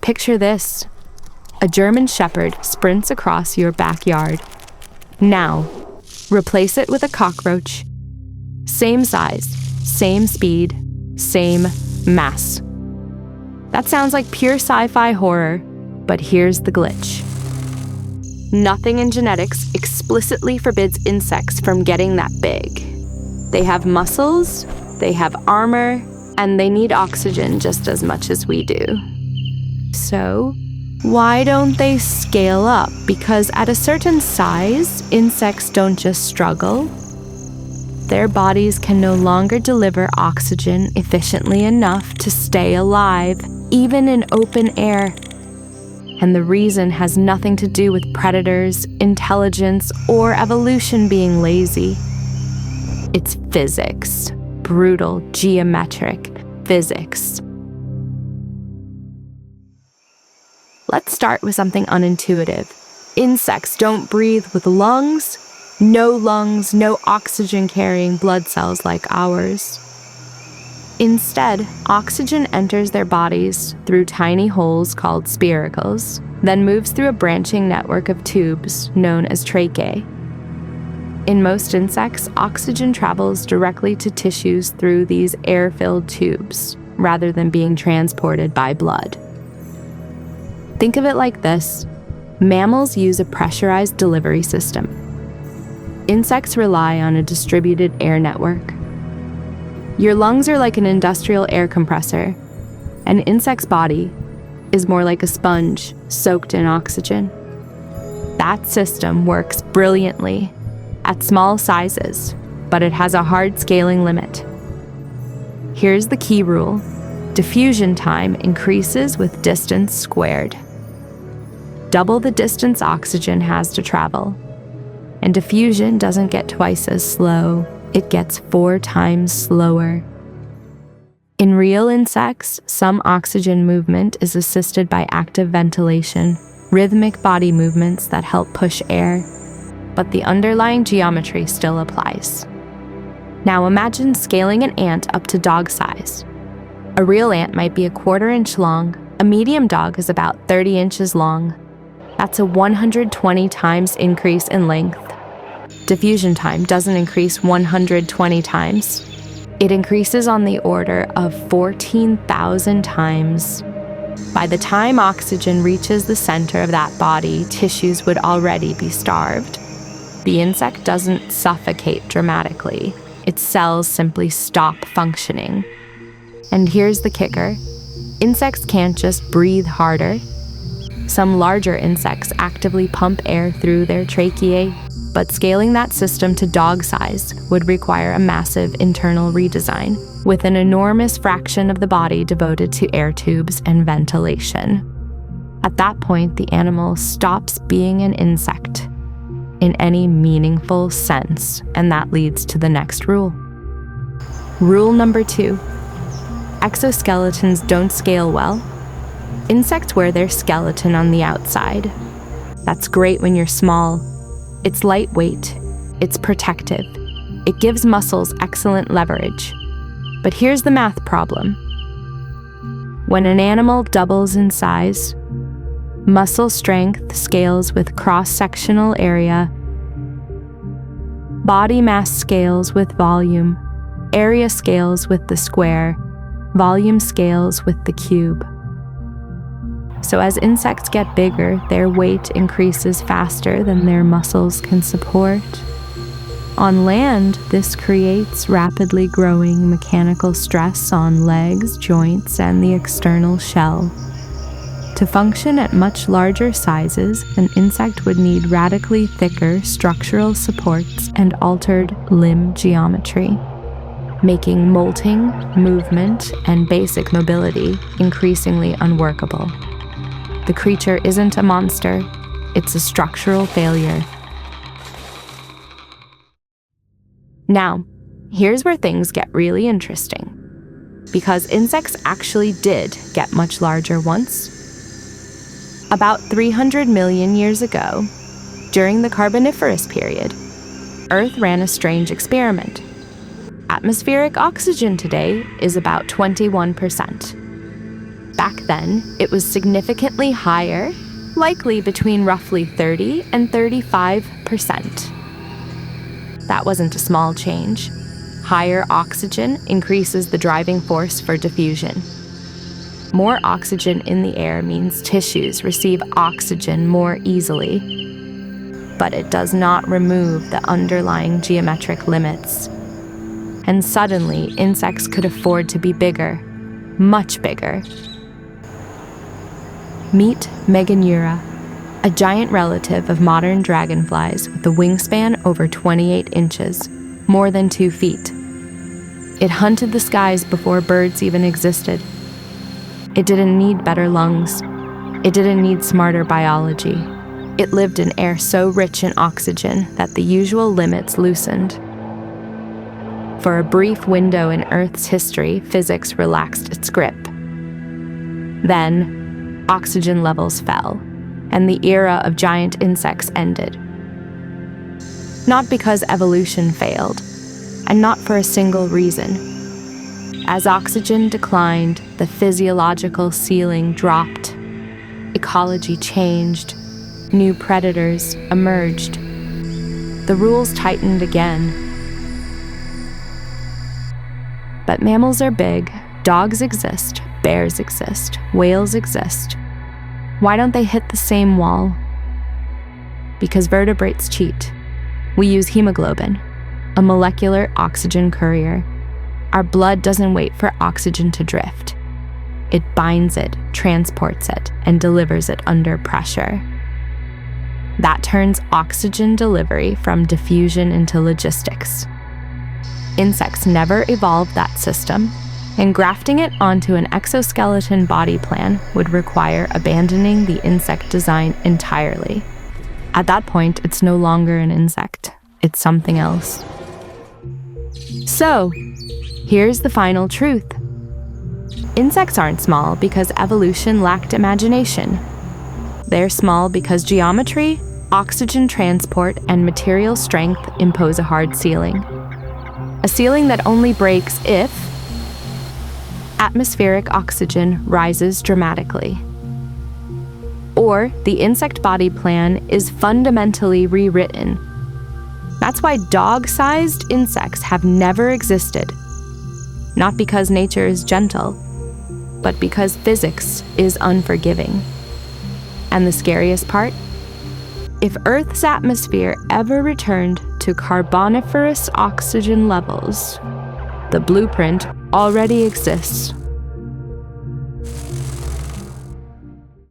Picture this. A German Shepherd sprints across your backyard. Now, replace it with a cockroach. Same size, same speed, same mass. That sounds like pure sci-fi horror, but here's the glitch. Nothing in genetics explicitly forbids insects from getting that big. They have muscles, they have armor, and they need oxygen just as much as we do. So, why don't they scale up? Because at a certain size, insects don't just struggle. Their bodies can no longer deliver oxygen efficiently enough to stay alive, even in open air. And the reason has nothing to do with predators, intelligence, or evolution being lazy. It's physics. Brutal, geometric physics. Let's start with something unintuitive. Insects don't breathe with lungs, no oxygen-carrying blood cells like ours. Instead, oxygen enters their bodies through tiny holes called spiracles, then moves through a branching network of tubes known as tracheae. In most insects, oxygen travels directly to tissues through these air-filled tubes, rather than being transported by blood. Think of it like this. Mammals use a pressurized delivery system. Insects rely on a distributed air network. Your lungs are like an industrial air compressor. An insect's body is more like a sponge soaked in oxygen. That system works brilliantly at small sizes, but it has a hard scaling limit. Here's the key rule. Diffusion time increases with distance squared. Double the distance oxygen has to travel. And diffusion doesn't get twice as slow, it gets 4 times slower. In real insects, some oxygen movement is assisted by active ventilation, rhythmic body movements that help push air, but the underlying geometry still applies. Now imagine scaling an ant up to dog size. A real ant might be a 1/4 inch long, a medium dog is about 30 inches long. That's a 120 times increase in length. Diffusion time doesn't increase 120 times. It increases on the order of 14,000 times. By the time oxygen reaches the center of that body, tissues would already be starved. The insect doesn't suffocate dramatically. Its cells simply stop functioning. And here's the kicker. Insects can't just breathe harder. Some larger insects actively pump air through their tracheae, but scaling that system to dog size would require a massive internal redesign, with an enormous fraction of the body devoted to air tubes and ventilation. At that point, the animal stops being an insect in any meaningful sense, and that leads to the next rule. Rule number 2. Exoskeletons don't scale well. Insects wear their skeleton on the outside. That's great when you're small. It's lightweight. It's protective. It gives muscles excellent leverage. But here's the math problem. When an animal doubles in size, muscle strength scales with cross-sectional area, body mass scales with volume, area scales with the square, volume scales with the cube. So as insects get bigger, their weight increases faster than their muscles can support. On land, this creates rapidly growing mechanical stress on legs, joints, and the external shell. To function at much larger sizes, an insect would need radically thicker structural supports and altered limb geometry, making molting, movement, and basic mobility increasingly unworkable. The creature isn't a monster, it's a structural failure. Now, here's where things get really interesting. Because insects actually did get much larger once. About 300 million years ago, during the Carboniferous period, Earth ran a strange experiment. Atmospheric oxygen today is about 21%. Back then, it was significantly higher, likely between roughly 30 and 35%. That wasn't a small change. Higher oxygen increases the driving force for diffusion. More oxygen in the air means tissues receive oxygen more easily, but it does not remove the underlying geometric limits. And suddenly, insects could afford to be bigger, much bigger. Meet Meganeura, a giant relative of modern dragonflies with a wingspan over 28 inches, more than 2 feet. It hunted the skies before birds even existed. It didn't need better lungs. It didn't need smarter biology. It lived in air so rich in oxygen that the usual limits loosened. For a brief window in Earth's history, physics relaxed its grip. Then, oxygen levels fell, and the era of giant insects ended. Not because evolution failed, and not for a single reason. As oxygen declined, the physiological ceiling dropped. Ecology changed. New predators emerged. The rules tightened again. But mammals are big, dogs exist, bears exist, whales exist. Why don't they hit the same wall? Because vertebrates cheat. We use hemoglobin, a molecular oxygen courier. Our blood doesn't wait for oxygen to drift. It binds it, transports it, and delivers it under pressure. That turns oxygen delivery from diffusion into logistics. Insects never evolved that system, and grafting it onto an exoskeleton body plan would require abandoning the insect design entirely. At that point, it's no longer an insect. It's something else. So, here's the final truth. Insects aren't small because evolution lacked imagination. They're small because geometry, oxygen transport, and material strength impose a hard ceiling. A ceiling that only breaks if atmospheric oxygen rises dramatically, or the insect body plan is fundamentally rewritten. That's why dog-sized insects have never existed. Not because nature is gentle, but because physics is unforgiving. And the scariest part? If Earth's atmosphere ever returned to Carboniferous oxygen levels, the blueprint already exists.